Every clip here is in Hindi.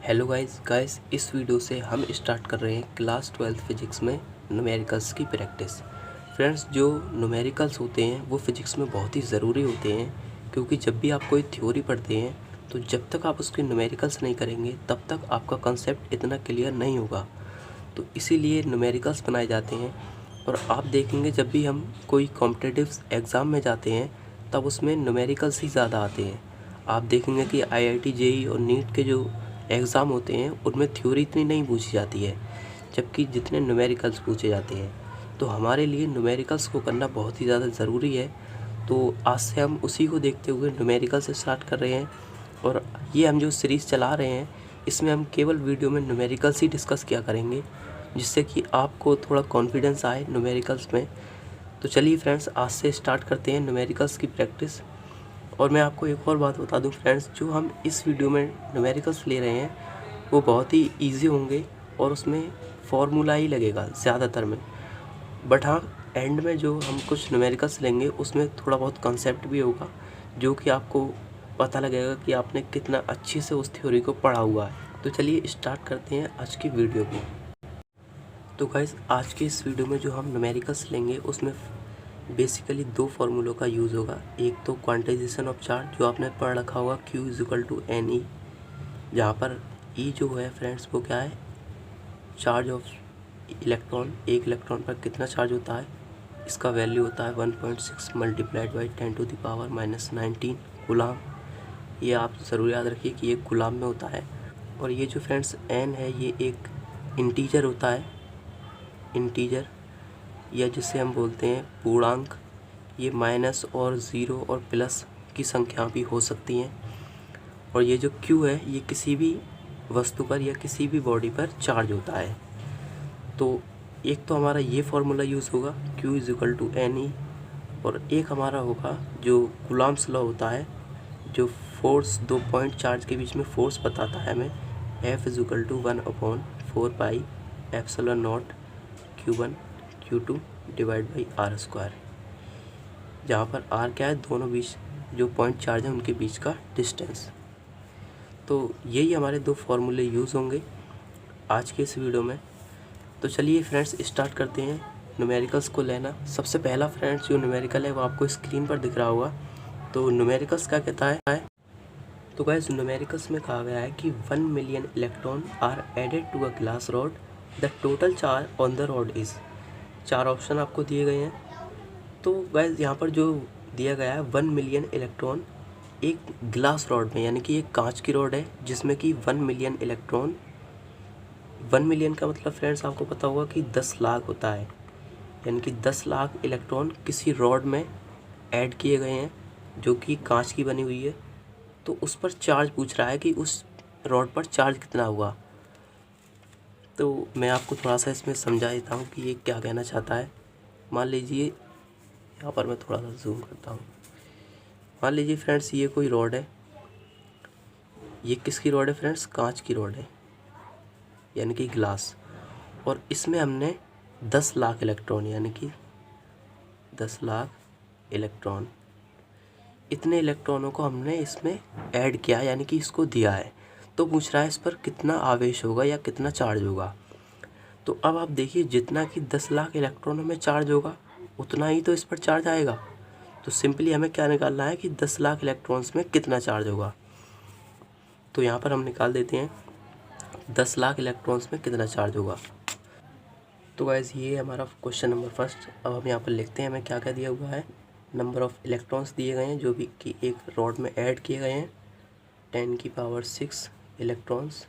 हेलो गाइस इस वीडियो से हम स्टार्ट कर रहे हैं क्लास 12th फिजिक्स में न्यूमेरिकल्स की प्रैक्टिस। फ्रेंड्स, जो न्यूमेरिकल्स होते हैं वो फिजिक्स में बहुत ही ज़रूरी होते हैं, क्योंकि जब भी आप कोई थ्योरी पढ़ते हैं तो जब तक आप उसके न्यूमेरिकल्स नहीं करेंगे तब तक आपका कंसेप्ट इतना क्लियर नहीं होगा। तो इसीलिए न्यूमेरिकल्स बनाए जाते हैं। और आप देखेंगे जब भी हम कोई कॉम्पिटिटिव एग्ज़ाम में जाते हैं तब उसमें न्यूमेरिकल्स ही ज़्यादा आते हैं। आप देखेंगे कि IIT JEE और नीट के जो एग्ज़ाम होते हैं उनमें थ्योरी इतनी नहीं पूछी जाती है, जबकि जितने न्यूमेरिकल्स पूछे जाते हैं। तो हमारे लिए न्यूमेरिकल्स को करना बहुत ही ज़्यादा ज़रूरी है। तो आज से हम उसी को देखते हुए न्यूमेरिकल से स्टार्ट कर रहे हैं। और ये हम जो सीरीज़ चला रहे हैं इसमें हम केवल वीडियो में न्यूमेरिकल्स ही डिस्कस किया करेंगे, जिससे कि आपको थोड़ा कॉन्फिडेंस आए न्यूमेरिकल्स में। तो चलिए फ्रेंड्स, आज से स्टार्ट करते हैं न्यूमेरिकल्स की प्रैक्टिस। और मैं आपको एक और बात बता दूं फ्रेंड्स, जो हम इस वीडियो में न्यूमेरिकल्स ले रहे हैं वो बहुत ही इजी होंगे और उसमें फॉर्मूला ही लगेगा ज़्यादातर में। बट हाँ, एंड में जो हम कुछ न्यूमेरिकल्स लेंगे उसमें थोड़ा बहुत कंसेप्ट भी होगा, जो कि आपको पता लगेगा कि आपने कितना अच्छे से उस थ्योरी को पढ़ा हुआ है। तो चलिए स्टार्ट करते हैं आज की वीडियो को। तो गाइस, आज के इस वीडियो में जो हम न्यूमेरिकल्स लेंगे उसमें बेसिकली दो फार्मूलों का यूज़ होगा। एक तो क्वांटाइजेशन ऑफ चार्ज, जो आपने पढ़ रखा होगा Q = NE, जहाँ पर E जो है फ्रेंड्स वो क्या है, चार्ज ऑफ इलेक्ट्रॉन। एक इलेक्ट्रॉन पर कितना चार्ज होता है, इसका वैल्यू होता है 1.6 × 10⁻⁻19 गुलाम। ये आप ज़रूर याद रखिए कि ये गुलाम में होता है। और ये जो फ्रेंड्स N है ये एक इंटीजर होता है, इंटीजर, या जिसे हम बोलते हैं पूर्णांक। ये माइनस और ज़ीरो और प्लस की संख्या भी हो सकती हैं। और ये जो Q है ये किसी भी वस्तु पर या किसी भी बॉडी पर चार्ज होता है। तो एक तो हमारा ये फार्मूला यूज़ होगा Q = NE, और एक हमारा होगा जो कूलॉम्स लॉ होता है, जो फोर्स, दो पॉइंट चार्ज के बीच में फोर्स बताता है हमें, F = 1/4πε0 Q1 Q2 /r², जहाँ पर R क्या है, दोनों बीच जो पॉइंट चार्ज है उनके बीच का डिस्टेंस। तो यही हमारे दो फार्मूले यूज़ होंगे आज के इस वीडियो में। तो चलिए फ्रेंड्स स्टार्ट करते हैं न्यूमेरिकल्स को लेना। सबसे पहला फ्रेंड्स जो न्यूमेरिकल है वो आपको स्क्रीन पर दिख रहा होगा। तो न्यूमेरिकल्स क्या कहता है, तो गाइस न्यूमेरिकल्स में कहा गया है कि 1 million electron are added to a glass rod, the total charge on the rod is. चार ऑप्शन आपको दिए गए हैं। तो गाइस यहाँ पर जो दिया गया है 1 मिलियन इलेक्ट्रॉन एक ग्लास रॉड में, यानी कि एक कांच की रॉड है जिसमें कि 1 मिलियन इलेक्ट्रॉन, 1 मिलियन का मतलब फ्रेंड्स आपको पता होगा कि 10 लाख होता है, यानी कि 10 लाख इलेक्ट्रॉन किसी रॉड में ऐड किए गए हैं जो कि कांच की बनी हुई है। तो उस पर चार्ज पूछ रहा है कि उस रॉड पर चार्ज कितना हुआ। तो मैं आपको थोड़ा सा इसमें समझा देता हूँ कि ये क्या कहना चाहता है। मान लीजिए, यहाँ पर मैं थोड़ा सा जूम करता हूँ। मान लीजिए फ्रेंड्स ये कोई रॉड है, ये किसकी रॉड है फ्रेंड्स, कांच की रॉड है, यानी कि ग्लास। और इसमें हमने 10 लाख इलेक्ट्रॉन, यानी कि 10 लाख इलेक्ट्रॉन, इतने इलेक्ट्रॉनों को हमने इसमें ऐड किया, यानी कि इसको दिया है। तो पूछ रहा है इस पर कितना आवेश होगा या कितना चार्ज होगा। तो अब आप देखिए, जितना कि 10 लाख इलेक्ट्रॉनों में चार्ज होगा उतना ही तो इस पर चार्ज आएगा। तो सिंपली हमें क्या निकालना है कि 10 लाख इलेक्ट्रॉन्स में कितना चार्ज होगा। तो यहाँ पर हम निकाल देते हैं 10 लाख इलेक्ट्रॉन्स में कितना चार्ज होगा। तो गाइस ये हमारा क्वेश्चन नंबर फर्स्ट। अब हम यहाँ पर लिखते हैं हमें क्या क्या दिया हुआ है। नंबर ऑफ़ इलेक्ट्रॉन्स दिए गए हैं जो भी कि एक रॉड में ऐड किए गए हैं, 10⁻6 इलेक्ट्रॉन्स।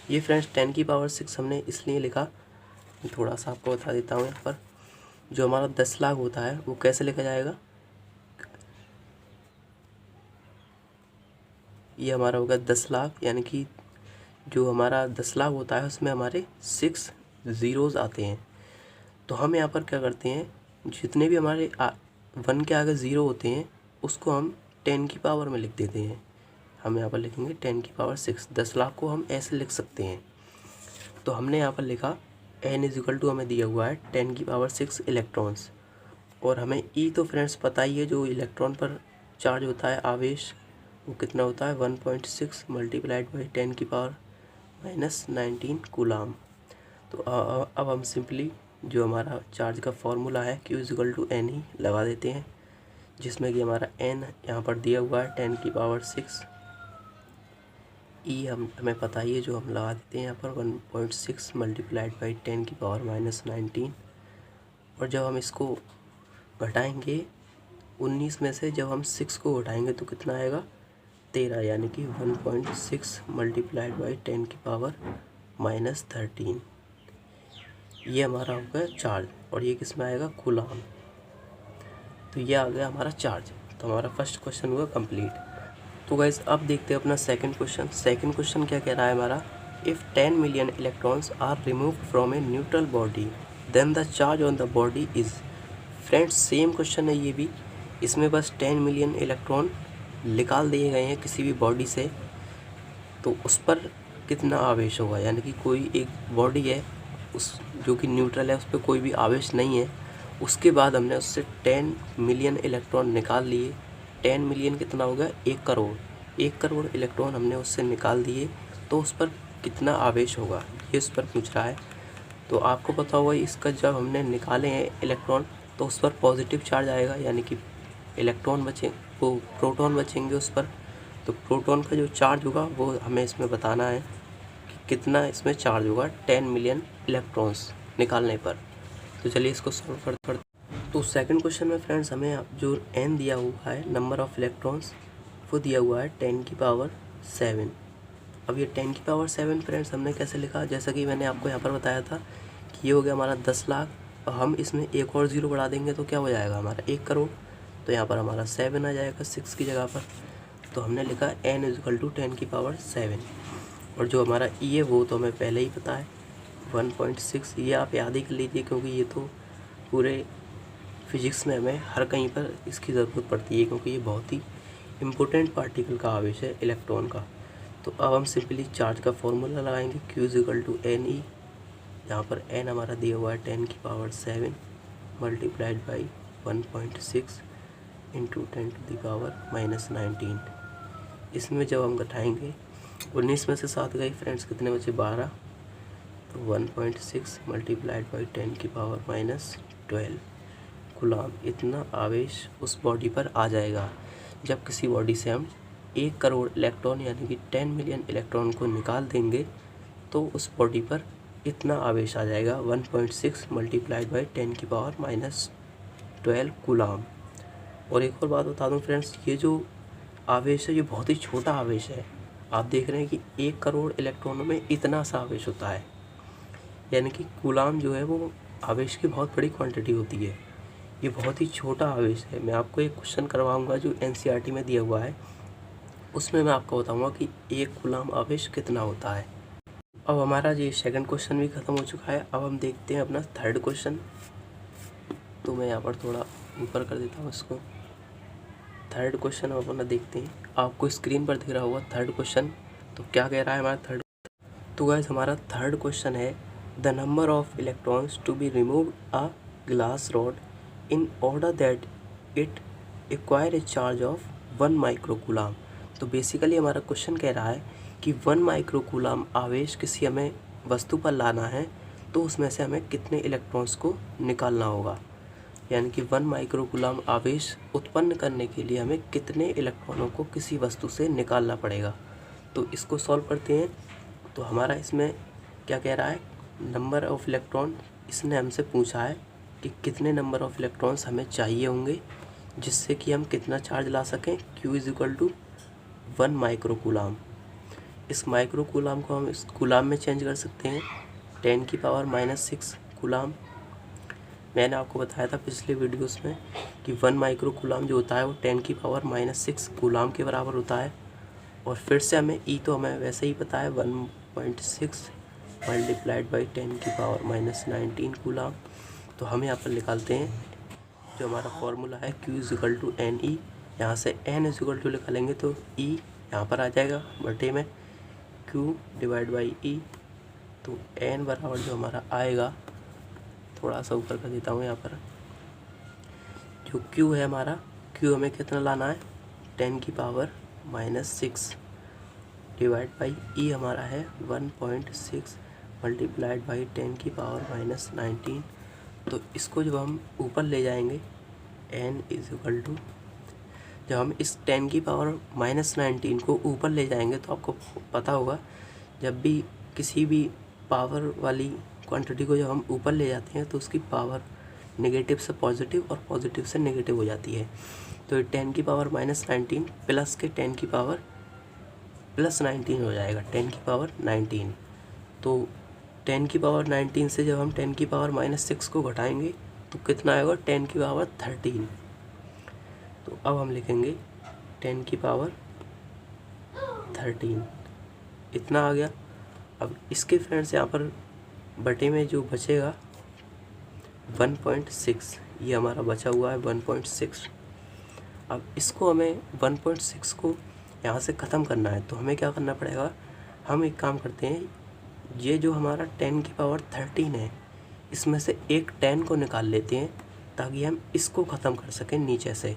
ये फ्रेंड्स 10⁻6 हमने इसलिए लिखा, थोड़ा सा आपको बता देता हूँ। यहाँ पर जो हमारा 10 लाख होता है वो कैसे लिखा जाएगा, ये हमारा होगा 10 लाख, यानी कि जो हमारा 10 लाख होता है उसमें हमारे 6 ज़ीरोज़ आते हैं। तो हम यहाँ पर क्या करते हैं, जितने भी हमारे 1 के आगे ज़ीरो होते हैं उसको हम 10 की पावर में लिख देते हैं। हम यहाँ पर लिखेंगे 10⁻6। 10 लाख को हम ऐसे लिख सकते हैं। तो हमने यहाँ पर लिखा N = हमें दिया हुआ है 10⁻6 इलेक्ट्रॉन्स। और हमें E तो फ्रेंड्स पता ही है, जो इलेक्ट्रॉन पर चार्ज होता है आवेश, वो कितना होता है 1.6 मल्टीप्लाइड बाई 10 की पावर माइनस 19 कूलाम। तो अब हम सिंपली जो हमारा चार्ज का फॉर्मूला है Q इज़िकल टू एन ही लगा देते हैं, जिसमें कि हमारा n यहाँ पर दिया हुआ है 10 की पावर 6, ई हमें पता ही है जो हम लगा देते हैं यहाँ पर 1.6 मल्टीप्लाइड बाई 10 की पावर माइनस 19। और जब हम इसको घटाएंगे 19 में से जब हम 6 को घटाएंगे तो कितना आएगा 13, यानी कि 1.6 मल्टीप्लाइड बाई 10 की पावर माइनस 13। ये हमारा हो गया चार्ज और ये किस में आएगा कूलाम। तो ये आ गया हमारा चार्ज। तो हमारा फर्स्ट क्वेश्चन हुआ कंप्लीट। तो गाइस अब देखते हैं अपना सेकंड क्वेश्चन। सेकंड क्वेश्चन क्या कह रहा है हमारा, if 10 million electrons are removed from a neutral body then the charge on the body is. Friends same question है ये भी, इसमें बस 10 मिलियन इलेक्ट्रॉन निकाल दिए गए हैं किसी भी बॉडी से, तो उस पर कितना आवेश होगा। यानी कि कोई एक बॉडी है उस जो कि न्यूट्रल है, उस पर कोई भी आवेश नहीं है, उसके बाद हमने उससे 10 मिलियन इलेक्ट्रॉन निकाल लिए। 10 मिलियन कितना हो गया 1 करोड़। 1 करोड़ इलेक्ट्रॉन हमने उससे निकाल दिए, तो उस पर कितना आवेश होगा ये उस पर पूछ रहा है। तो आपको पता होगा इसका जब हमने निकाले हैं इलेक्ट्रॉन तो उस पर पॉजिटिव चार्ज आएगा, यानी कि इलेक्ट्रॉन बचे वो प्रोटॉन बचेंगे उस पर। तो प्रोटॉन का जो चार्ज होगा वो हमें इसमें बताना है कि कितना इसमें चार्ज होगा 10 मिलियन इलेक्ट्रॉन्स निकालने पर। तो चलिए इसको सॉल्व करते। तो सेकंड क्वेश्चन में फ्रेंड्स हमें जो n दिया हुआ है नंबर ऑफ़ इलेक्ट्रॉन्स, वो दिया हुआ है 10 की पावर 7। अब ये 10 की पावर 7 फ्रेंड्स हमने कैसे लिखा, जैसा कि मैंने आपको यहाँ पर बताया था कि ये हो गया हमारा 10 लाख, और हम इसमें एक और ज़ीरो बढ़ा देंगे तो क्या हो जाएगा हमारा 1 करोड़। तो यहाँ पर हमारा 7 आ जाएगा 6 की जगह पर। तो हमने लिखा n इज़िकल टू 10 की पावर 7। और जो हमारा e है वो तो हमें पहले ही पता है 1.6। ये आप याद ही कर लीजिए, क्योंकि ये तो पूरे फिजिक्स में हमें हर कहीं पर इसकी ज़रूरत पड़ती है, क्योंकि ये बहुत ही इम्पोर्टेंट पार्टिकल का आवेश है इलेक्ट्रॉन का। तो अब हम सिंपली चार्ज का फॉर्मूला लगाएंगे Q is equal to n e. यहाँ पर n हमारा दिया हुआ है 10 की power 7 multiplied by 1.6 into 10 to the power minus 19। इसमें जब हम घटाएंगे 19 में से 7 गई फ्रेंड्स, कितने बचे 12। तो 1.6 मल्टीप्लाइड बाई 10 की पावर माइनस 12 कूलाम। इतना आवेश उस बॉडी पर आ जाएगा जब किसी बॉडी से हम 1 करोड़ इलेक्ट्रॉन यानी कि 10 मिलियन इलेक्ट्रॉन को निकाल देंगे, तो उस बॉडी पर इतना आवेश आ जाएगा 1.6 मल्टीप्लाइड बाई 10 की पावर माइनस 12 कूलाम। और एक और बात बता दूं फ्रेंड्स, ये जो आवेश है ये बहुत ही छोटा आवेश है। आप देख रहे हैं कि 1 करोड़ इलेक्ट्रॉनों में इतना सा आवेश होता है, यानी कि कूलाम जो है वो आवेश की बहुत बड़ी क्वांटिटी होती है। ये बहुत ही छोटा आवेश है। मैं आपको एक क्वेश्चन करवाऊंगा जो NCERT में दिया हुआ है, उसमें मैं आपको बताऊंगा कि 1 कूलाम आवेश कितना होता है। अब हमारा ये सेकंड क्वेश्चन भी ख़त्म हो चुका है। अब हम देखते हैं अपना थर्ड क्वेश्चन। तो मैं यहाँ पर थोड़ा ऊपर कर देता हूँ इसको। थर्ड क्वेश्चन हम अपना देखते हैं। आपको स्क्रीन पर दिख रहा होगा थर्ड क्वेश्चन। तो क्या कह रहा है हमारा थर्ड। तो गाइस हमारा थर्ड क्वेश्चन है the number of electrons to be removed a glass rod in order that it acquire a charge of 1 microcoulomb. तो बेसिकली हमारा क्वेश्चन कह रहा है कि 1 माइक्रोकूलाम आवेश किसी हमें वस्तु पर लाना है, तो उसमें से हमें कितने इलेक्ट्रॉन्स को निकालना होगा। यानी कि 1 माइक्रोकूलाम आवेश उत्पन्न करने के लिए हमें कितने इलेक्ट्रॉनों को किसी वस्तु से निकालना पड़ेगा। तो इसको सॉल्व करते हैं। तो हमारा इसमें क्या कह रहा है, नंबर ऑफ़ इलेक्ट्रॉन इसने हमसे पूछा है कि कितने नंबर ऑफ़ इलेक्ट्रॉन्स हमें चाहिए होंगे जिससे कि हम कितना चार्ज ला सकें। Q is equal to 1 microcoulomb. इस माइक्रोकूलाम को हम इस कूलाम में चेंज कर सकते हैं, 10 की पावर माइनस 6 कूलाम। मैंने आपको बताया था पिछले वीडियोस में कि 1 माइक्रोकूलाम जो होता है वो 10 की पावर माइनस 6 कूलाम के बराबर होता है। और फिर से हमें E तो हमें वैसे ही पता है 1.6 मल्टीप्लाइड बाई 10 की पावर माइनस 19 कूलाम। तो हम यहाँ पर निकालते हैं जो हमारा फॉर्मूला है Q is equal to n e. यहाँ से n इज़िकल टू निकालेंगे तो E यहाँ पर आ जाएगा बटे में Q डिवाइड बाई E। तो n बराबर जो हमारा आएगा, थोड़ा सा ऊपर कर देता हूँ यहाँ पर, जो Q है हमारा, Q हमें कितना लाना है 10 की पावर -6 डिवाइड बाई ई हमारा है 1.6 मल्टीप्लाइड बाई 10⁻⁻⁹। तो इसको जब हम ऊपर ले जाएंगे n इज इक्वल टू, जब हम इस 10⁻⁻⁹ को ऊपर ले जाएंगे तो आपको पता होगा जब भी किसी भी पावर वाली क्वांटिटी को जब हम ऊपर ले जाते हैं तो उसकी पावर नेगेटिव से पॉजिटिव और पॉजिटिव से नेगेटिव हो जाती है। तो 10⁻⁻⁹ प्लस के 10⁻+19 हो जाएगा, 10⁻19। तो 10⁻19 से जब हम 10⁻⁻6 को घटाएंगे तो कितना आएगा, 10⁻13। तो अब हम लिखेंगे 10⁻13 इतना आ गया। अब इसके फ्रेंड्स यहाँ पर बटे में जो बचेगा 1.6, ये हमारा बचा हुआ है 1.6। अब इसको हमें 1.6 को यहाँ से ख़त्म करना है तो हमें क्या करना पड़ेगा, हम एक काम करते हैं, ये जो हमारा 10⁻13 है इसमें से एक 10 को निकाल लेते हैं ताकि हम इसको ख़त्म कर सकें नीचे से।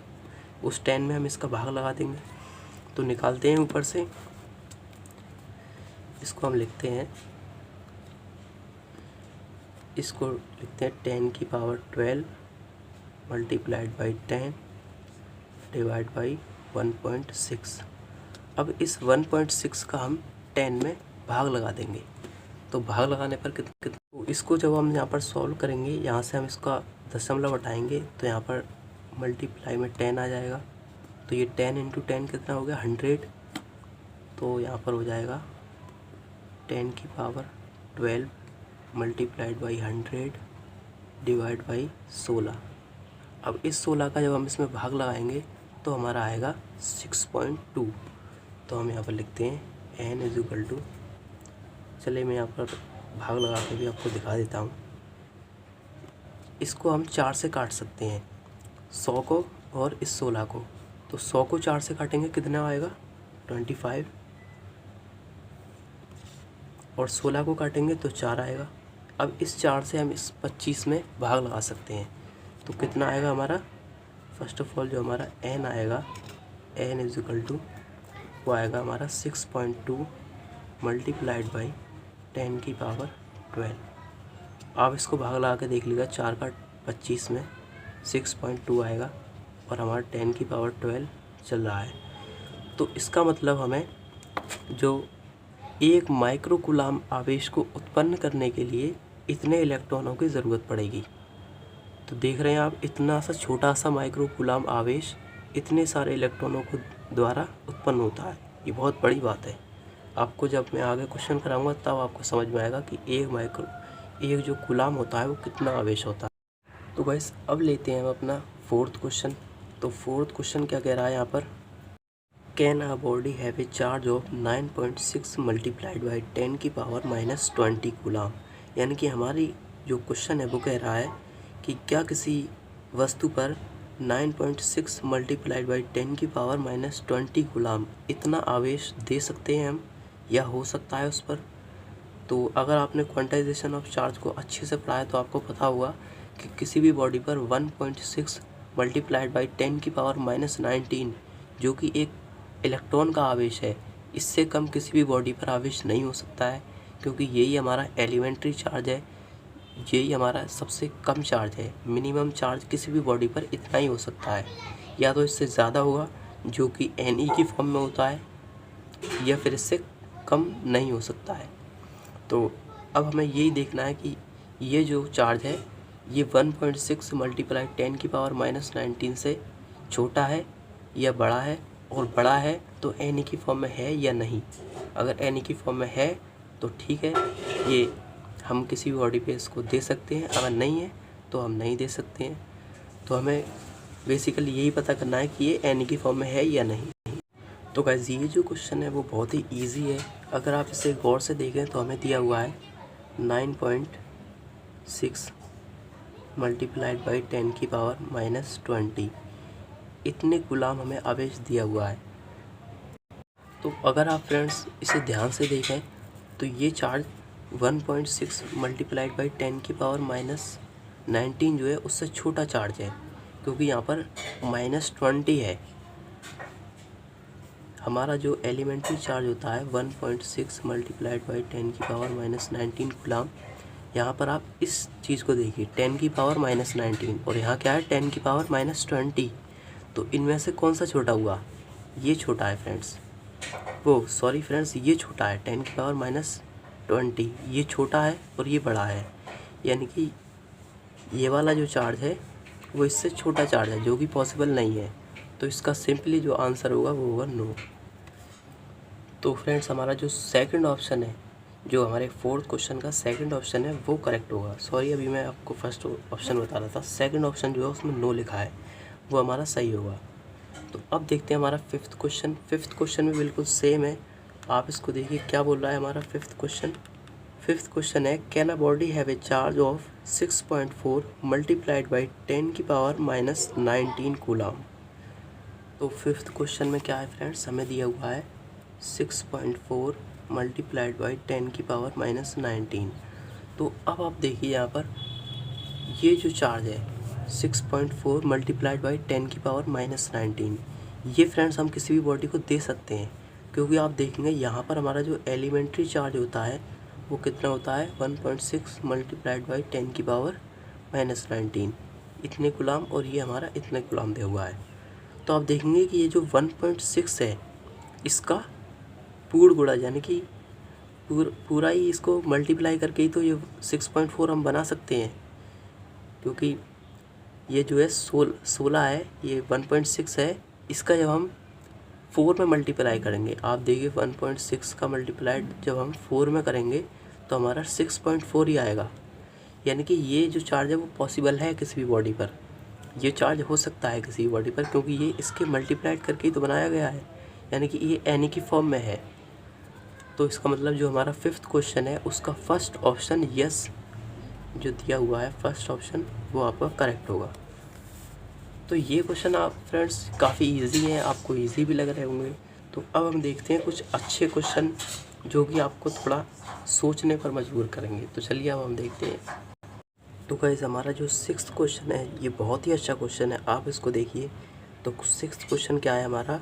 उस 10 में हम इसका भाग लगा देंगे। तो निकालते हैं ऊपर से, इसको हम लिखते हैं, इसको लिखते हैं 10⁻12 मल्टीप्लाइड बाई 10 डिवाइड बाई 1.6। अब इस 1.6 का हम 10 में भाग लगा देंगे। तो भाग लगाने पर कितना, इसको जब हम यहाँ पर सॉल्व करेंगे, यहाँ से हम इसका दशमलव हटाएंगे तो यहाँ पर मल्टीप्लाई में 10 आ जाएगा। तो ये 10 × 10 कितना हो गया, 100। तो यहाँ पर हो जाएगा 10⁻12 मल्टीप्लाइड बाई 100 डिवाइड बाई 16। अब इस 16 का जब हम इसमें भाग लगाएंगे तो हमारा आएगा 6.2। तो हम यहाँ पर लिखते हैं n इज इक्वल टू, चलिए मैं यहाँ पर भाग लगा के भी आपको दिखा देता हूँ। इसको हम 4 से काट सकते हैं, 100 को और इस 16 को। तो 100 को 4 से काटेंगे कितना आएगा, 25, और 16 को काटेंगे तो 4 आएगा। अब इस 4 से हम इस 25 में भाग लगा सकते हैं तो कितना आएगा हमारा, फर्स्ट ऑफ ऑल जो हमारा n आएगा, n इज इक्वल टू, वो आएगा हमारा 6.2 मल्टीप्लाइड बाई 10⁻12। आप इसको भाग लगा के देख लीजिएगा, 4 का 25 में 6.2 आएगा और हमारा 10⁻12 चल रहा है। तो इसका मतलब हमें जो 1 माइक्रोकूलाम आवेश को उत्पन्न करने के लिए इतने इलेक्ट्रॉनों की ज़रूरत पड़ेगी। तो देख रहे हैं आप, इतना सा छोटा सा माइक्रोकूलाम आवेश इतने सारे इलेक्ट्रॉनों को द्वारा उत्पन्न होता है। ये बहुत बड़ी बात है। आपको जब मैं आगे क्वेश्चन कराऊंगा तब आपको समझ में आएगा कि एक जो कूलाम होता है वो कितना आवेश होता है। तो गाइस अब लेते हैं हम अपना 4th क्वेश्चन। तो 4th क्वेश्चन क्या कह रहा है यहाँ पर, can a body have a charge of 9.6 multiplied by 10⁻⁻20 coulomb. यानी कि हमारी जो क्वेश्चन है वो कह रहा है कि क्या किसी वस्तु पर 9.6 मल्टीप्लाइड बाई 10⁻⁻20 कूलाम इतना आवेश दे सकते हैं हम, या हो सकता है उस पर। तो अगर आपने क्वांटाइजेशन ऑफ चार्ज को अच्छे से पढ़ा है तो आपको पता होगा कि किसी भी बॉडी पर 1.6 मल्टीप्लाइड बाई 10⁻⁻19 जो कि एक इलेक्ट्रॉन का आवेश है, इससे कम किसी भी बॉडी पर आवेश नहीं हो सकता है, क्योंकि यही हमारा एलिमेंट्री चार्ज है, यही हमारा सबसे कम चार्ज है। मिनिमम चार्ज किसी भी बॉडी पर इतना ही हो सकता है, या तो इससे ज़्यादा होगा जो कि Ne की फॉर्म में होता है, या फिर इससे कम नहीं हो सकता है। तो अब हमें यही देखना है कि ये जो चार्ज है ये 1.6 मल्टीप्लाई 10⁻⁻19 से छोटा है या बड़ा है, और बड़ा है तो Ne की फॉर्म में है या नहीं। अगर Ne की फॉर्म में है तो ठीक है, ये हम किसी भी बॉडी पे इसको दे सकते हैं, अगर नहीं है तो हम नहीं दे सकते हैं। तो हमें बेसिकली यही पता करना है कि ये Ne की फॉर्म में है या नहीं। तो गाइस ये जो क्वेश्चन है वो बहुत ही इजी है। अगर आप इसे गौर से देखें तो हमें दिया हुआ है 9.6 मल्टीप्लाइड बाई 10⁻⁻20 इतने कूलाम हमें आवेश दिया हुआ है। तो अगर आप फ्रेंड्स इसे ध्यान से देखें तो ये चार्ज 1.6 मल्टीप्लाइड बाई 10⁻⁻19 जो है उससे छोटा चार्ज है, क्योंकि यहाँ पर -20 है। हमारा जो एलिमेंट्री चार्ज होता है 1.6 मल्टीप्लाइड बाई 10⁻⁻⁹ कूलम। यहाँ पर आप इस चीज़ को देखिए 10⁻⁻⁹ और यहाँ क्या है 10⁻⁻20। तो इनमें से कौन सा छोटा हुआ? ये छोटा है फ्रेंड्स, सॉरी फ्रेंड्स, ये छोटा है 10⁻⁻20, ये छोटा है और ये बड़ा है। यानी कि ये वाला जो चार्ज है वो इससे छोटा चार्ज है, जो कि पॉसिबल नहीं है। तो इसका सिंपली जो आंसर होगा वो होगा नो। तो फ्रेंड्स हमारा जो सेकंड ऑप्शन है, जो हमारे फोर्थ क्वेश्चन का सेकंड ऑप्शन है, वो करेक्ट होगा। सॉरी, अभी मैं आपको फर्स्ट ऑप्शन बता रहा था, सेकंड ऑप्शन जो है उसमें नो लिखा है, वो हमारा सही होगा। तो अब देखते हैं हमारा फिफ्थ क्वेश्चन। फिफ्थ क्वेश्चन भी बिल्कुल सेम है, आप इसको देखिए क्या बोल रहा है हमारा फिफ्थ क्वेश्चन। फिफ्थ क्वेश्चन है can a body have a charge of 6.4 multiplied by 10⁻⁻⁹ coulomb. तो फिफ्थ क्वेश्चन में क्या है फ्रेंड्स, हमें दिया हुआ है 6.4 मल्टीप्लाइड बाई 10⁻⁻⁹। तो अब आप देखिए यहाँ पर ये जो चार्ज है 6.4 मल्टीप्लाइड बाई 10⁻⁻⁹, ये फ्रेंड्स हम किसी भी बॉडी को दे सकते हैं, क्योंकि आप देखेंगे यहाँ पर हमारा जो एलिमेंट्री चार्ज होता है वो कितना होता है 1.6 मल्टीप्लाइड बाई 10⁻⁻⁹, इतने गुलाम, और ये हमारा इतने गुलाम दिया हुआ है। तो आप देखेंगे कि ये जो 1.6 है इसका पूर्ण गुणा, यानी कि पूरा ही इसको मल्टीप्लाई करके ही तो ये 6.4 हम बना सकते हैं, क्योंकि ये जो है 16 है, ये 1.6 है, इसका जब हम 4 में मल्टीप्लाई करेंगे, आप देखिए 1.6 का मल्टीप्लाई जब हम 4 में करेंगे तो हमारा 6.4 ही आएगा। यानी कि ये जो चार्ज है वो पॉसिबल है किसी भी बॉडी पर, ये चार्ज हो सकता है किसी भी बॉडी पर, क्योंकि ये इसके मल्टीप्लाइड करके ही तो बनाया गया है, यानी कि ये एनी की फॉर्म में है। तो इसका मतलब जो हमारा फिफ्थ क्वेश्चन है उसका फर्स्ट ऑप्शन यस जो दिया हुआ है, फर्स्ट ऑप्शन, वो आपका करेक्ट होगा। तो ये क्वेश्चन आप फ्रेंड्स काफ़ी इजी हैं, आपको इजी भी लग रहे होंगे। तो अब हम देखते हैं कुछ अच्छे क्वेश्चन जो कि आपको थोड़ा सोचने पर मजबूर करेंगे। तो चलिए अब हम देखते हैं। तो गाइस हमारा जो सिक्स्थ क्वेश्चन है ये बहुत ही अच्छा क्वेश्चन है, आप इसको देखिए। तो सिक्स्थ क्वेश्चन क्या है हमारा,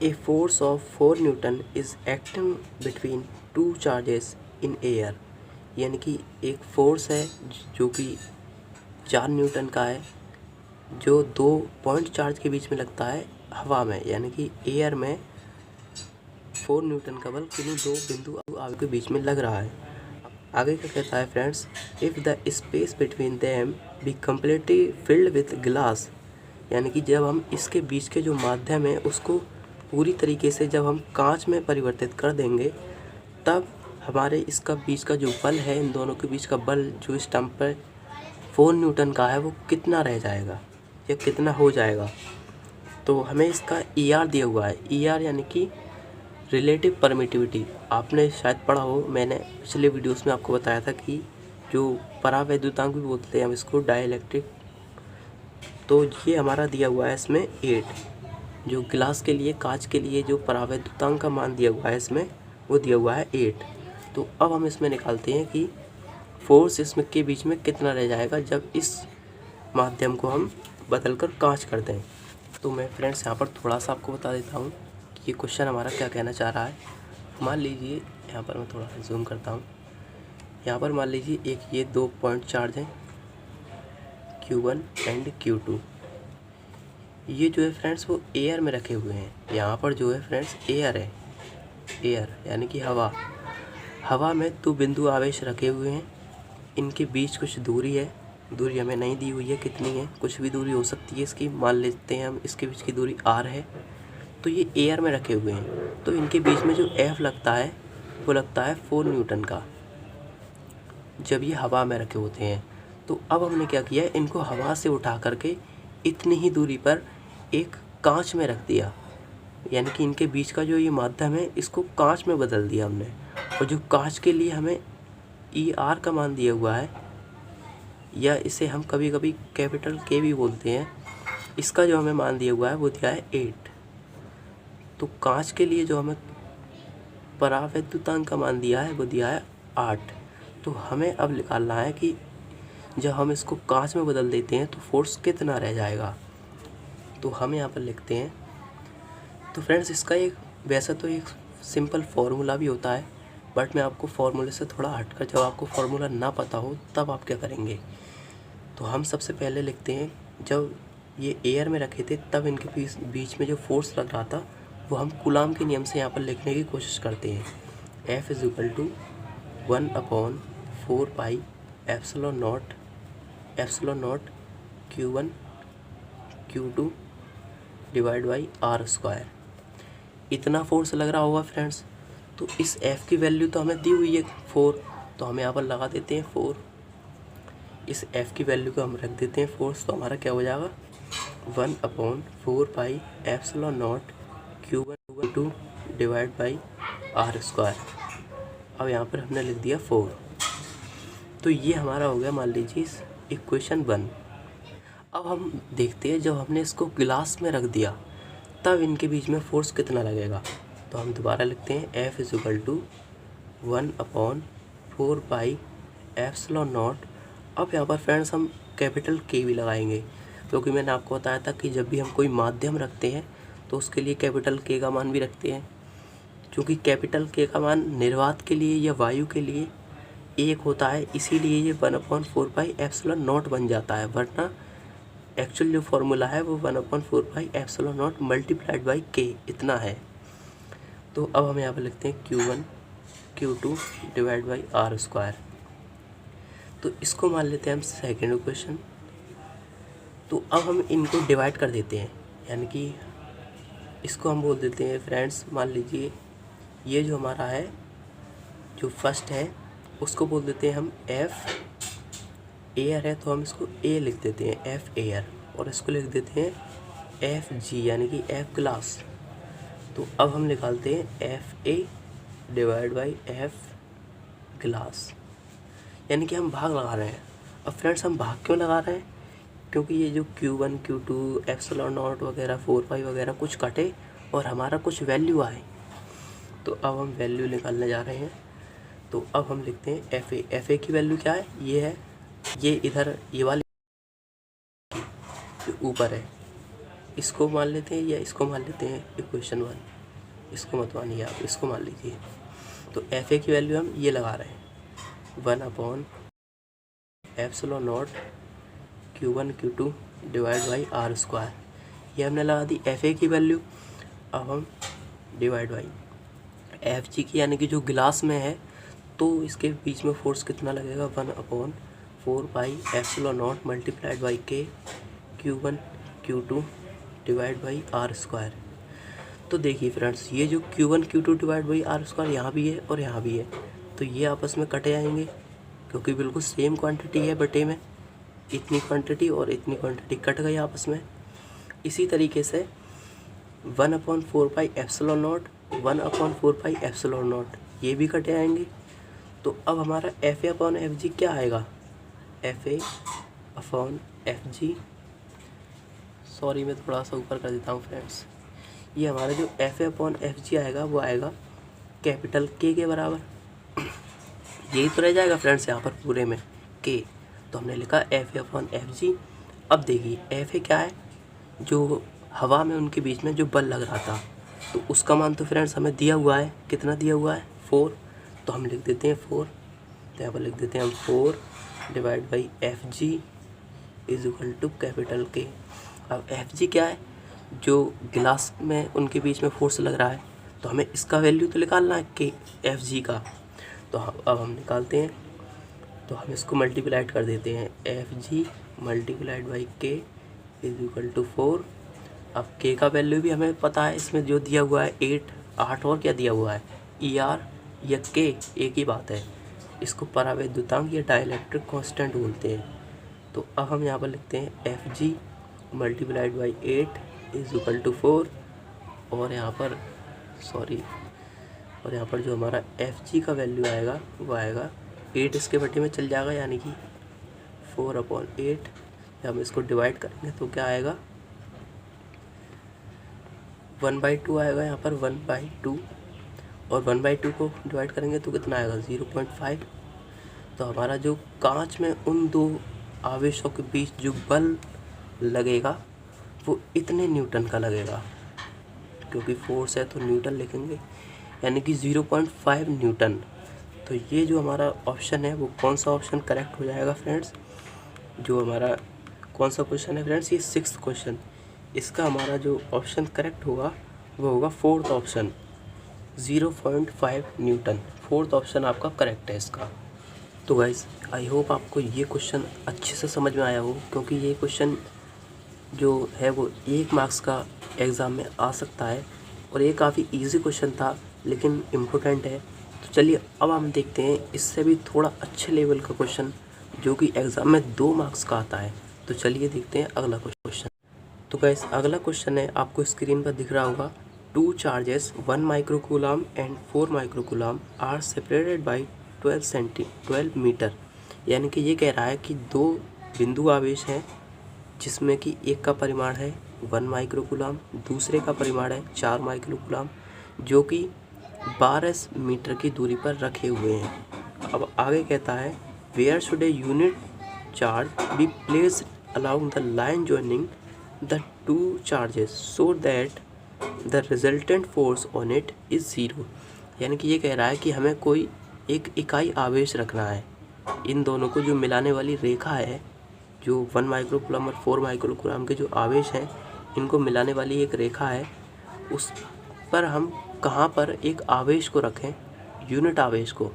a force of 4 Newton is acting between 2 charges in air. यानी कि एक फोर्स है जो कि 4 न्यूटन का है, जो 2 पॉइंट चार्ज के बीच में लगता है हवा में, यानी कि एयर में 4 न्यूटन का बल किन्हीं 2 बिंदु आवेश के बीच में लग रहा है। आगे क्या कहता है friends, if the space between them be completely filled with glass. यानी कि जब हम इसके बीच के जो माध्यम है उसको पूरी तरीके से जब हम कांच में परिवर्तित कर देंगे, तब हमारे इसका बीच का जो बल है, इन दोनों के बीच का बल जो स्टम्प पर 4 न्यूटन का है, वो कितना रह जाएगा या कितना हो जाएगा। तो हमें इसका ER दिया हुआ है, ER यानी कि रिलेटिव परमिटिविटी। आपने शायद पढ़ा हो, मैंने पिछले वीडियोस में आपको बताया था कि जो परावैद्युतांक भी बोलते हैं हम इसको, डाइलेक्ट्रिक। तो ये हमारा दिया हुआ है इसमें 8, जो गिलास के लिए, कांच के लिए जो परावैद्युतांक का मान दिया हुआ है इसमें, वो दिया हुआ है 8। तो अब हम इसमें निकालते हैं कि फोर्स इसमें के बीच में कितना रह जाएगा जब इस माध्यम को हम बदल कर कांच कर दें। तो मैं फ्रेंड्स यहाँ पर थोड़ा सा आपको बता देता हूँ कि ये क्वेश्चन हमारा क्या कहना चाह रहा है। मान लीजिए, यहाँ पर मैं थोड़ा सा जूम करता हूँ, यहाँ पर मान लीजिए एक ये 2 पॉइंट चार्ज हैं Q1 एंड Q2। ये जो है फ्रेंड्स वो एयर में रखे हुए हैं। यहाँ पर जो है फ्रेंड्स एयर है, एयर यानी कि हवा में 2 बिंदु आवेश रखे हुए हैं, इनके बीच कुछ दूरी है, दूरी हमें नहीं दी हुई है कितनी है, कुछ भी दूरी हो सकती है इसकी, मान लेते हैं हम इसके बीच की दूरी R है। तो ये एयर में रखे हुए हैं, तो इनके बीच में जो F लगता है वो लगता है 4 न्यूटन का, जब ये हवा में रखे होते हैं। तो अब हमने क्या किया, इनको हवा से उठा करके इतनी ही दूरी पर एक कांच में रख दिया, यानी कि इनके बीच का जो ये माध्यम है इसको कांच में बदल दिया हमने। और जो कांच के लिए हमें ER का मान दिया हुआ है, या इसे हम कभी कभी कैपिटल K भी बोलते हैं, इसका जो हमें मान दिया हुआ है वो दिया है 8। तो कांच के लिए जो हमें परावैद्युतांक का मान दिया है वो दिया है 8। तो हमें अब निकालना है कि जब हम इसको कांच में बदल देते हैं तो फोर्स कितना रह जाएगा। तो हम यहाँ पर लिखते हैं। तो फ्रेंड्स इसका एक वैसे तो एक सिंपल फार्मूला भी होता है, बट मैं आपको फार्मूले से थोड़ा हटकर, जब आपको फार्मूला ना पता हो तब आप क्या करेंगे। तो हम सबसे पहले लिखते हैं, जब ये एयर में रखे थे तब इनके बीच में जो फोर्स लग रहा था वो हम कूलाम के नियम से यहाँ पर लिखने की कोशिश करते हैं। F = 1/4 epsilon not Q1 Q2 /r²। इतना फोर्स लग रहा होगा फ्रेंड्स। तो इस F की वैल्यू तो हमें दी हुई है 4, तो हम यहाँ पर लगा देते हैं 4। इस F की वैल्यू को हम रख देते हैं फोर्स, तो हमारा क्या हो जाएगा 1/4 एप्सिलॉन नॉट Q1 /r²। अब यहाँ पर हमने लिख दिया 4। तो ये हमारा हो गया, मान लीजिए, इक्वेशन 1। अब हम देखते हैं, जब हमने इसको गिलास में रख दिया तब इनके बीच में फोर्स कितना लगेगा। तो हम दोबारा लिखते हैं F = 1/4 एप्सिलॉन नॉट। अब यहाँ पर फ्रेंड्स हम कैपिटल K भी लगाएंगे, क्योंकि मैंने आपको बताया था कि जब भी हम कोई माध्यम रखते हैं तो उसके लिए कैपिटल K का मान भी रखते हैं। क्योंकि कैपिटल K का मान निर्वात के लिए या वायु के लिए 1 होता है, इसीलिए ये 1/4 एप्सिलॉन नॉट बन जाता है, वरना एक्चुअल जो फार्मूला है वो 1/4 एप्सिलॉन नॉट × K इतना है। तो अब हम यहाँ पर लिखते हैं Q1 Q2 /r²। तो इसको मान लेते हैं हम सेकेंड इक्वेशन। तो अब हम इनको डिवाइड कर देते हैं, यानी कि इसको हम बोल देते हैं फ्रेंड्स, मान लीजिए ये जो हमारा है, जो फर्स्ट है उसको बोल देते हैं हम F एयर है, तो हम इसको A लिख देते हैं, F एयर, और इसको लिख देते हैं FG यानी कि F ग्लास। तो अब हम निकालते हैं FA / F ग्लास, यानी कि हम भाग लगा रहे हैं। अब फ्रेंड्स हम भाग क्यों लगा रहे हैं, क्योंकि ये जो Q1 Q2 एप्सिलॉन नॉट वगैरह 4 वगैरह कुछ कटे और हमारा कुछ वैल्यू आए। तो अब हम वैल्यू निकालने जा रहे हैं। तो अब हम लिखते हैं FA की वैल्यू क्या है, ये है, ये इधर ये वाली जो ऊपर है इसको मान लेते हैं, या इसको मान लेते हैं इक्वेशन 1। इसको मत मानिए आप, इसको मान लीजिए। तो FA की वैल्यू हम ये लगा रहे हैं 1/4 Q1 Q2 /r²। ये हमने लगा दी FA की वैल्यू। अब हम डिवाइड बाई FG की, यानी कि जो गिलास में है, तो इसके बीच में फोर्स कितना लगेगा 1/4 epsilon not × K Q1 Q2 /r²। तो देखिए फ्रेंड्स, ये जो Q1 Q2 /r² यहाँ भी है और यहाँ भी है, तो ये आपस में कटे जाएंगे, क्योंकि बिल्कुल सेम क्वांटिटी है बटे में। इतनी क्वांटिटी और इतनी क्वांटिटी कट गई आपस में। इसी तरीके से 1/4 एप्सिलॉन नॉट 1/4 एप्सिलॉन नॉट ये भी कटे आएंगे। तो अब हमारा FA/FG क्या आएगा, FA/FG, सॉरी मैं थोड़ा सा ऊपर कर देता हूँ फ्रेंड्स। ये हमारा जो FA/FG आएगा वो आएगा कैपिटल K के बराबर। यही तो रह जाएगा फ्रेंड्स यहाँ पर पूरे में K। तो हमने लिखा FA/FG। अब देखिए FA क्या है, जो हवा में उनके बीच में जो बल लग रहा था, तो उसका मान तो फ्रेंड्स हमें दिया हुआ है, कितना दिया हुआ है 4। तो हम लिख देते हैं 4। तो यहाँ पर लिख देते हैं हम 4 / FG = कैपिटल K। अब FG क्या है, जो गिलास में उनके बीच में फोर्स लग रहा है, तो हमें इसका वैल्यू तो निकालना है K FG का। तो अब हम निकालते हैं। तो हम इसको मल्टीप्लाइड कर देते हैं, FG × K = 4। अब K का वैल्यू भी हमें पता है, इसमें जो दिया हुआ है 8 और क्या दिया हुआ है ER या K एक ही बात है। इसको परावैद्युतांक या डाइलेक्ट्रिक कांस्टेंट बोलते हैं। तो अब हम यहाँ पर लिखते हैं FG × 8 = 4, और यहाँ पर जो हमारा FG का वैल्यू आएगा वो आएगा 8 इसके बटे में चल जाएगा, यानी कि 4/8। जब हम इसको डिवाइड करेंगे तो क्या आएगा 1/2 आएगा, यहाँ पर 1/2, और 1/2 को डिवाइड करेंगे तो कितना आएगा 0.5। तो हमारा जो कांच में उन दो आवेशों के बीच जो बल लगेगा वो इतने न्यूटन का लगेगा, क्योंकि फोर्स है तो न्यूटन लिखेंगे, यानी कि 0.5 न्यूटन। तो ये जो हमारा ऑप्शन है वो कौन सा ऑप्शन करेक्ट हो जाएगा फ्रेंड्स? जो हमारा कौन सा क्वेश्चन है फ्रेंड्स? ये 6th क्वेश्चन। इसका हमारा जो ऑप्शन करेक्ट होगा वो होगा 4th option, 0.5 Newton. 4th option आपका करेक्ट है इसका। तो गाइस आई होप आपको ये क्वेश्चन अच्छे से समझ में आया हो, क्योंकि ये क्वेश्चन जो है वो 1 मार्क्स का एग्ज़ाम में आ सकता है और ये काफ़ी इजी क्वेश्चन था लेकिन इम्पोर्टेंट है। तो चलिए अब हम देखते हैं इससे भी थोड़ा अच्छे लेवल का क्वेश्चन जो कि एग्ज़ाम में 2 मार्क्स का आता है। तो चलिए देखते हैं अगला क्वेश्चन। तो गाइस अगला क्वेश्चन है, आपको स्क्रीन पर दिख रहा होगा, 2 charges 1 microcoulomb and 4 microcoulomb are separated by 12 metre. यानी कि ये कह रहा है कि 2 बिंदु आवेश हैं जिसमें कि एक का परिमाण है 1 माइक्रोकूलम, दूसरे का परिमाण है 4 माइक्रोकूलम, जो कि 12 मीटर की दूरी पर रखे हुए हैं। अब आगे कहता है where should a unit charge be placed along the line joining the 2 charges so that the resultant force on it is 0। यानी कि ये कह रहा है कि हमें कोई एक इकाई आवेश रखना है, इन दोनों को जो मिलाने वाली रेखा है, जो 1 माइक्रोकूलम और 4 माइक्रोकूलम के जो आवेश हैं इनको मिलाने वाली एक रेखा है, उस पर हम कहाँ पर एक आवेश को रखें, यूनिट आवेश को,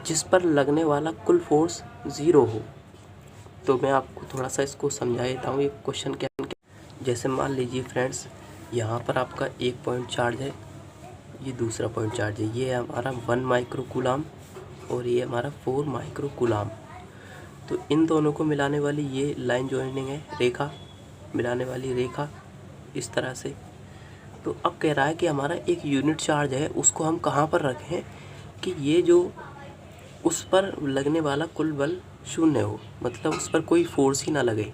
जिस पर लगने वाला कुल फोर्स 0 हो। तो मैं आपको थोड़ा सा इसको समझा देता हूँ ये क्वेश्चन क्या। जैसे मान लीजिए फ्रेंड्स, यहाँ पर आपका एक पॉइंट चार्ज है, ये दूसरा पॉइंट चार्ज है, ये है हमारा 1 माइक्रोकूलम और ये हमारा 4 माइक्रोकूलम। तो इन दोनों को मिलाने वाली ये लाइन जॉइनिंग है, रेखा, मिलाने वाली रेखा इस तरह से। तो अब कह रहा है कि हमारा एक यूनिट चार्ज है, उसको हम कहाँ पर रखें कि ये जो उस पर लगने वाला कुल बल 0 हो, मतलब उस पर कोई फोर्स ही ना लगे,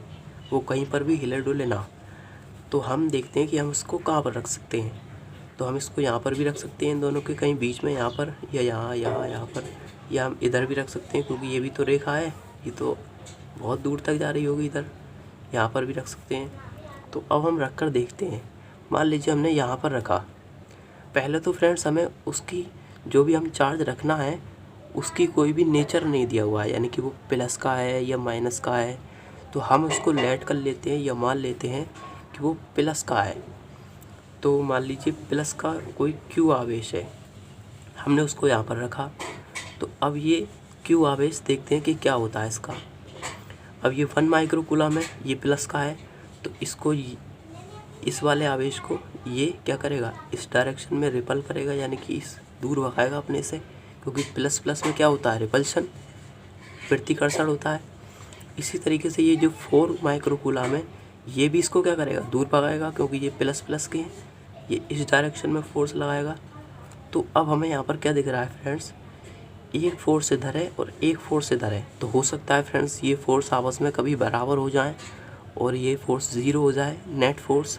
वो कहीं पर भी हिले डुले ना। तो हम देखते हैं कि हम इसको कहाँ पर रख सकते हैं। तो हम इसको यहाँ पर भी रख सकते हैं, इन दोनों के कहीं बीच में, यहाँ पर या यहाँ पर, या हम इधर भी रख सकते हैं क्योंकि ये भी तो रेखा है, ये तो बहुत दूर तक जा रही होगी, इधर यहाँ पर भी रख सकते हैं। तो अब हम रख कर देखते हैं। मान लीजिए हमने यहाँ पर रखा, पहले तो फ्रेंड्स हमें उसकी जो भी हम चार्ज रखना है उसकी कोई भी नेचर नहीं दिया हुआ है, यानी कि वो प्लस का है या माइनस का है। तो हम उसको लेट कर लेते हैं या मान लेते हैं कि वो प्लस का है। तो मान लीजिए प्लस का कोई क्यू आवेश है, हमने उसको यहाँ पर रखा। तो अब ये क्यू आवेश देखते हैं कि क्या होता है इसका। अब ये 1 माइक्रोकूलम है, ये प्लस का है, तो इसको इस वाले आवेश को ये क्या करेगा, इस डायरेक्शन में रिपल करेगा, यानी कि इस दूर भगाएगा अपने से, क्योंकि प्लस प्लस में क्या होता है, रिपल्शन, प्रतिकर्षण होता है। इसी तरीके से ये जो 4 माइक्रोकूलम है ये भी इसको क्या करेगा, दूर भगाएगा, क्योंकि ये प्लस प्लस के हैं, ये इस डायरेक्शन में फोर्स लगाएगा। तो अब हमें यहाँ पर क्या दिख रहा है फ्रेंड्स, एक फोर्स इधर है और एक फोर्स इधर है। तो हो सकता है फ्रेंड्स ये फोर्स आपस में कभी बराबर हो जाए और ये फोर्स 0 हो जाए, नेट फोर्स।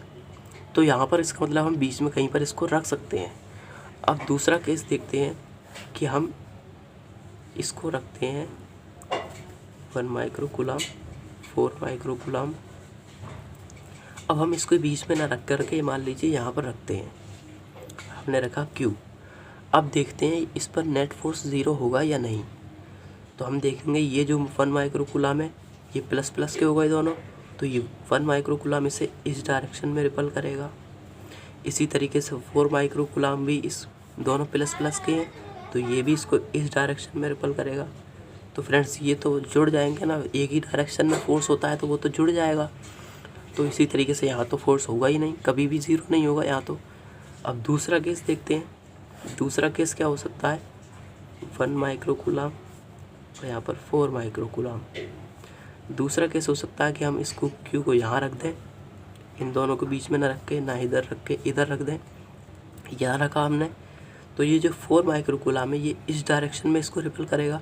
तो यहाँ पर इसका मतलब हम बीच में कहीं पर इसको रख सकते हैं। अब दूसरा केस देखते हैं कि हम इसको रखते हैं 1 माइक्रोकूलम, 4 माइक्रोकूलम। अब हम इसको बीच में ना रख करके मान लीजिए यहाँ पर रखते हैं, हमने रखा Q। अब देखते हैं इस पर नेट फोर्स 0 होगा या नहीं। तो हम देखेंगे ये जो 1 माइक्रोकूलम है ये प्लस प्लस के हो गए दोनों, तो ये 1 माइक्रोकूलम इसे इस डायरेक्शन में रिपल करेगा। इसी तरीके से 4 माइक्रोकूलम भी इस दोनों प्लस प्लस के हैं, तो ये भी इसको इस डायरेक्शन में रिपल करेगा। तो फ्रेंड्स ये तो जुड़ जाएंगे ना, एक ही डायरेक्शन में फोर्स होता है तो वो तो जुड़ जाएगा। तो इसी तरीके से यहाँ तो फोर्स होगा ही नहीं, कभी भी 0 नहीं होगा यहाँ तो। अब दूसरा केस देखते हैं। दूसरा केस क्या हो सकता है, 1 माइक्रोकूलम और यहाँ पर 4 माइक्रोकूलम। दूसरा केस हो सकता है कि हम इसको Q को यहाँ रख दें, इन दोनों को बीच में ना रख के, ना इधर रख के इधर रख दें। यहाँ रखा हमने, तो ये जो 4 माइक्रोकूलम है ये इस डायरेक्शन में इसको रिपल करेगा,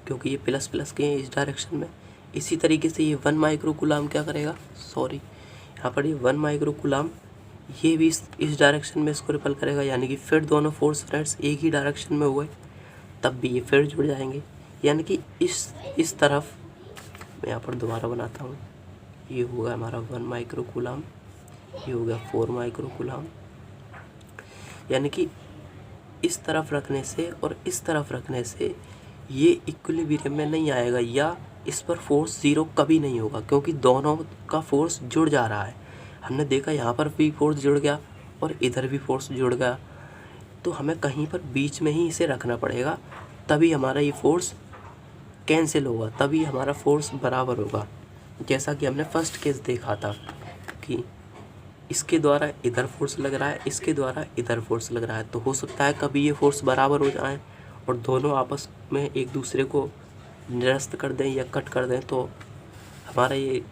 क्योंकि ये प्लस प्लस के हैं इस डायरेक्शन में। इसी तरीके से ये 1 माइक्रोकूलम क्या करेगा, यहाँ पर ये 1 माइक्रोकूलम ये भी इस डायरेक्शन में इसको रिपल करेगा, यानी कि फिर दोनों फोर्स फ्रेंड्स एक ही डायरेक्शन में हुए, तब भी ये फिर जुड़ जाएंगे। यानी कि इस तरफ मैं यहाँ पर दोबारा बनाता हूँ, ये होगा हमारा 1 माइक्रोकूलम, ये हो गया 4 माइक्रोकूलम, यानी कि इस तरफ रखने से और इस तरफ रखने से ये इक्विलिब्रियम में नहीं आएगा, या इस पर फोर्स ज़ीरो कभी नहीं होगा, क्योंकि दोनों का फोर्स जुड़ जा रहा है। हमने देखा यहाँ पर भी फोर्स जुड़ गया और इधर भी फोर्स जुड़ गया, तो हमें कहीं पर बीच में ही इसे रखना पड़ेगा, तभी हमारा ये फोर्स कैंसिल होगा, तभी हमारा फोर्स बराबर होगा। जैसा कि हमने फर्स्ट केस देखा था कि इसके द्वारा इधर फोर्स लग रहा है, इसके द्वारा इधर फोर्स लग रहा है, तो हो सकता है कभी ये फोर्स बराबर हो जाए और दोनों आपस में एक दूसरे को निरस्त कर दें या कट कर दें, तो हमारा ये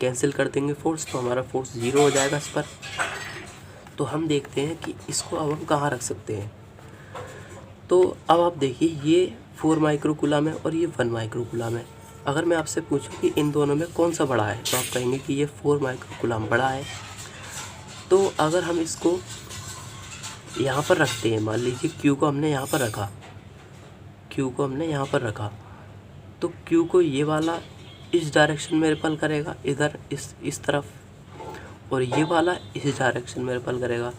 कैंसिल कर देंगे फोर्स, तो हमारा फोर्स ज़ीरो हो जाएगा इस पर। तो हम देखते हैं कि इसको अब हम कहाँ रख सकते हैं। तो अब आप देखिए, ये 4 माइक्रोकूलम है और ये 1 माइक्रोकूलम है। अगर मैं आपसे पूछूं कि इन दोनों में कौन सा बड़ा है, तो आप कहेंगे कि ये 4 माइक्रोकूलम बड़ा है। तो अगर हम इसको यहाँ पर रखते हैं, मान लीजिए Q को हमने यहाँ पर रखा, Q को हमने यहाँ पर रखा, तो Q को ये वाला इस डायरेक्शन में रिपल करेगा, इधर इस तरफ, और ये वाला इस डायरेक्शन में रिपल करेगा।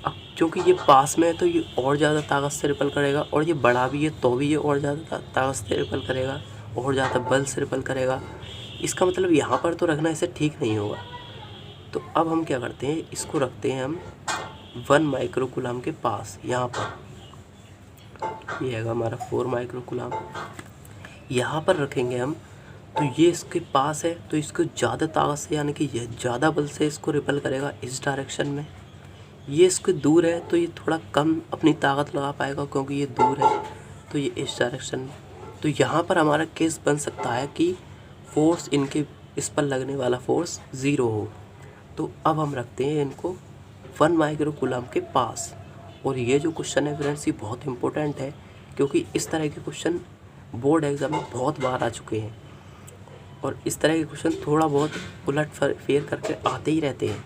अब क्योंकि ये पास में है तो ये और ज़्यादा ताकत से रिपल करेगा, और ये बड़ा भी है तो भी ये और ज़्यादा ताकत से रिपल करेगा, और ज़्यादा बल से रिपल करेगा। इसका मतलब यहाँ पर तो रखना इसे ठीक नहीं होगा। तो अब हम क्या करते हैं, इसको रखते हैं हम 1 माइक्रोकूलम के पास, यहाँ पर। ये है हमारा 4 माइक्रोकूलम, यहाँ पर रखेंगे हम। तो ये इसके पास है तो इसको ज़्यादा ताकत से, यानी कि ये ज़्यादा बल से इसको रिपल करेगा इस डायरेक्शन में। ये इसके दूर है तो ये थोड़ा कम अपनी ताकत लगा पाएगा, क्योंकि ये दूर है, तो ये इस डायरेक्शन में। तो यहाँ पर हमारा केस बन सकता है कि फोर्स इनके इस पर लगने वाला फोर्स ज़ीरो हो। तो अब हम रखते हैं इनको 1 माइक्रोकूलम के पास। और ये जो क्वेश्चन है फ्रेंड्स, ये बहुत इंपॉर्टेंट है, क्योंकि इस तरह के क्वेश्चन बोर्ड एग्ज़ाम में बहुत बार आ चुके हैं, और इस तरह के क्वेश्चन थोड़ा बहुत उलट फेर करके आते ही रहते हैं।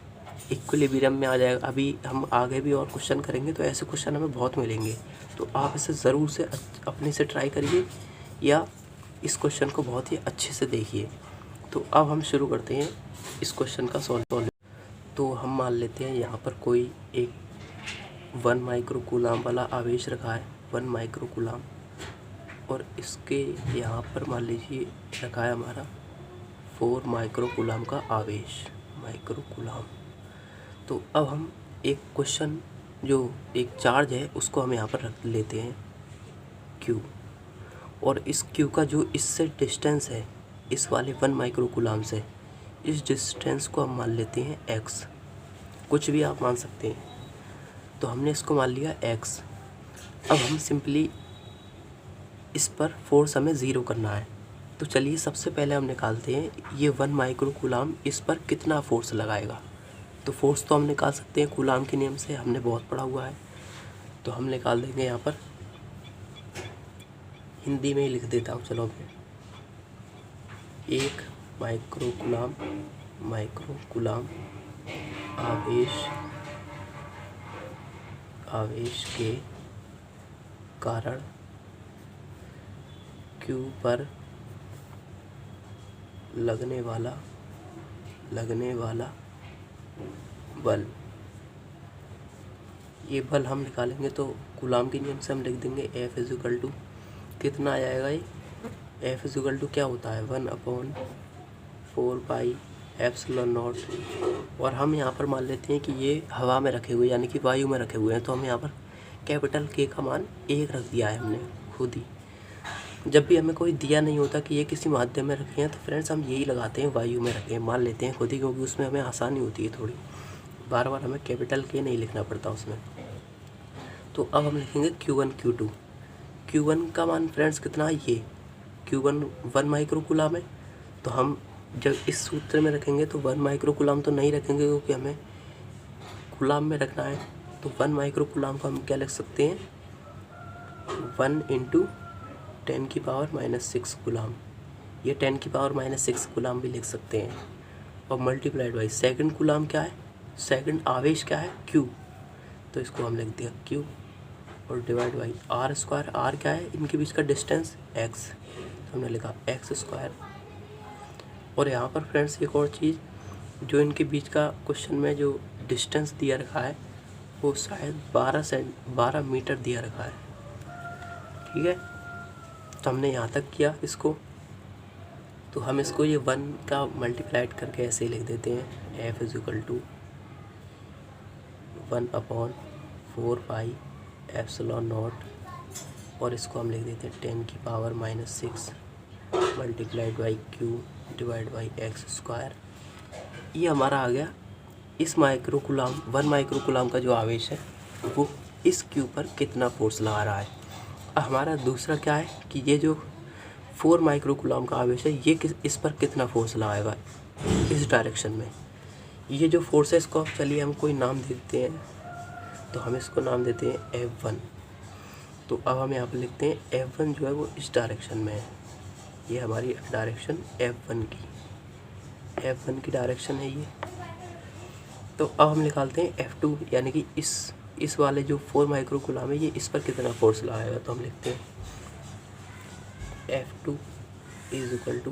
इक्विलिब्रियम में आ जाएगा, अभी हम आगे भी और क्वेश्चन करेंगे तो ऐसे क्वेश्चन हमें बहुत मिलेंगे। तो आप इसे ज़रूर से अपने से ट्राई करिए, या इस क्वेश्चन को बहुत ही अच्छे से देखिए। तो अब हम शुरू करते हैं इस क्वेश्चन का सॉल्व। तो हम मान लेते हैं यहाँ पर कोई एक 1 माइक्रोकूलम वाला आवेश रखा है, 1 माइक्रोकूलम, और इसके यहाँ पर मान लीजिए रखा है हमारा 4 माइक्रोकूलम का आवेश, माइक्रोकूलम। तो अब हम एक क्वेश्चन, जो एक चार्ज है उसको हम यहाँ पर रख लेते हैं Q, और इस Q का जो इससे डिस्टेंस है, इस वाले 1 माइक्रोकूलम से, इस डिस्टेंस को हम मान लेते हैं x, कुछ भी आप मान सकते हैं। तो हमने इसको मान लिया x। अब हम सिंपली इस पर फोर्स हमें ज़ीरो करना है। तो चलिए सबसे पहले हम निकालते हैं ये 1 माइक्रोकूलम इस पर कितना फोर्स लगाएगा। तो फोर्स तो हम निकाल सकते हैं कूलाम के नियम से, हमने बहुत पढ़ा हुआ है। तो हम निकाल देंगे, यहाँ पर हिंदी में ही लिख देता हूँ, चलो फिर। 1 माइक्रोकूलम आवेश के कारण Q पर लगने वाला बल। ये बल हम निकालेंगे तो कूलाम के नियम से हम लिख देंगे F इज़िकल टू, कितना आ जाएगा ये, F इज़िकल टू क्या होता है 1/4 पाई एप्सिलॉन नॉट। और हम यहाँ पर मान लेते हैं कि ये हवा में रखे हुए, यानी कि वायु में रखे हुए हैं, तो हम यहाँ पर कैपिटल K का मान 1 रख दिया है हमने खुद ही। जब भी हमें कोई दिया नहीं होता कि ये किसी माध्यम में रखे हैं, तो फ्रेंड्स हम यही लगाते हैं, वायु में रखे हैं, मान लेते हैं खुद ही, क्योंकि उसमें हमें आसानी होती है थोड़ी, बार बार हमें कैपिटल K नहीं लिखना पड़ता उसमें। तो अब हम लिखेंगे Q1 Q2। Q1 का मान फ्रेंड्स कितना है, ये Q1 1 माइक्रोकूलम है। तो हम जब इस सूत्र में रखेंगे तो 1 माइक्रोकूलम तो नहीं रखेंगे, क्योंकि हमें कूलम में रखना है। तो 1 माइक्रोकूलम को हम क्या लिख सकते हैं, 1 × 10⁻⁻6 कूलम, ये 10⁻⁻6 कूलम भी लिख सकते हैं। और मल्टीप्लाइड बाई सेकंड कूलम क्या है, सेकंड आवेश क्या है Q, तो इसको हम लिख दिया Q, और डिवाइड बाई R², R क्या है, इनके बीच का डिस्टेंस x, तो हमने लिखा x²। और यहाँ पर फ्रेंड्स एक और चीज़, जो इनके बीच का क्वेश्चन में जो डिस्टेंस दिया रखा है वो शायद 12 मीटर दिया रखा है। ठीक है, तो हमने यहाँ तक किया इसको। तो हम इसको ये 1 का मल्टीप्लाइड करके ऐसे ही लिख देते हैं, F = 1/4πε0, और इसको हम लिख देते हैं 10⁻⁻6 ×Q/x²। ये हमारा आ गया इस माइक्रोकूलम 1 माइक्रोकूलम का जो आवेश है वो इस Q पर कितना फोर्स लगा रहा है। हमारा दूसरा क्या है कि ये जो 4 माइक्रोकूलम का आवेश है ये इस पर कितना फोर्स लगाएगा इस डायरेक्शन में। ये जो फोर्स है इसको चलिए हम कोई नाम देते हैं, तो हम इसको नाम देते हैं F1। तो अब हम यहाँ पर लिखते हैं F1 जो है वो इस डायरेक्शन में है। ये हमारी डायरेक्शन F1 की डायरेक्शन है ये। तो अब हम निकालते हैं F2, यानी कि इस वाले जो 4 माइक्रोकूलम है ये इस पर कितना फोर्स लगाएगा। तो हम लिखते हैं F2 =